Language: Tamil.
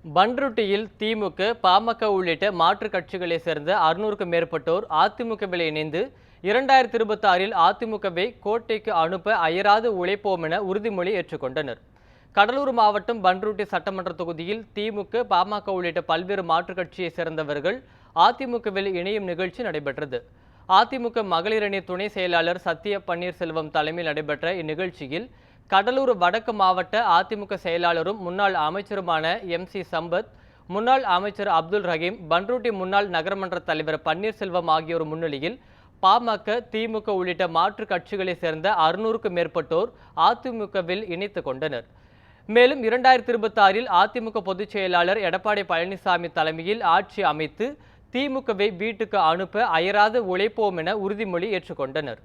பண்ருட்டியில் திமுக, பாமக உள்ளிட்ட மாற்றுக் கட்சிகளைச் சேர்ந்த 600க்கும் மேற்பட்டோர் அதிமுகவில் இணைந்து 2026இல் அதிமுகவை கோட்டைக்கு அனுப்ப அயராது உழைப்போம் என உறுதிமொழி ஏற்றுக்கொண்டனர். கடலூர் மாவட்டம் பண்ருட்டி சட்டமன்ற தொகுதியில் திமுக, பாமக உள்ளிட்ட பல்வேறு மாற்றுக் கட்சியைச் சேர்ந்தவர்கள் அதிமுகவில் இணையும் நிகழ்ச்சி நடைபெற்றது. அதிமுக மகளிர் அணி துணை செயலாளர் சத்யா பன்னீர்செல்வம் தலைமையில் நடைபெற்ற இந்நிகழ்ச்சியில் கடலூர் வடக்கு மாவட்ட அதிமுக செயலாளரும் முன்னாள் அமைச்சருமான MC சம்பத், முன்னாள் அமைச்சர் அப்துல் ரஹீம், பண்ருட்டி முன்னாள் நகரமன்ற தலைவர் பன்னீர்செல்வம் ஆகியோர் முன்னிலையில் பாமக, திமுக உள்ளிட்ட மாற்றுக் கட்சிகளைச் சேர்ந்த 600க்கும் மேற்பட்டோர் அதிமுகவில் இணைத்துக் கொண்டனர். மேலும் 2026இல் அதிமுக பொதுச் செயலாளர் எடப்பாடி பழனிசாமி தலைமையில் ஆட்சி அமைத்து திமுகவை வீட்டுக்கு அனுப்ப அயராது உழைப்போம் என உறுதிமொழி ஏற்றுக்கொண்டனர்.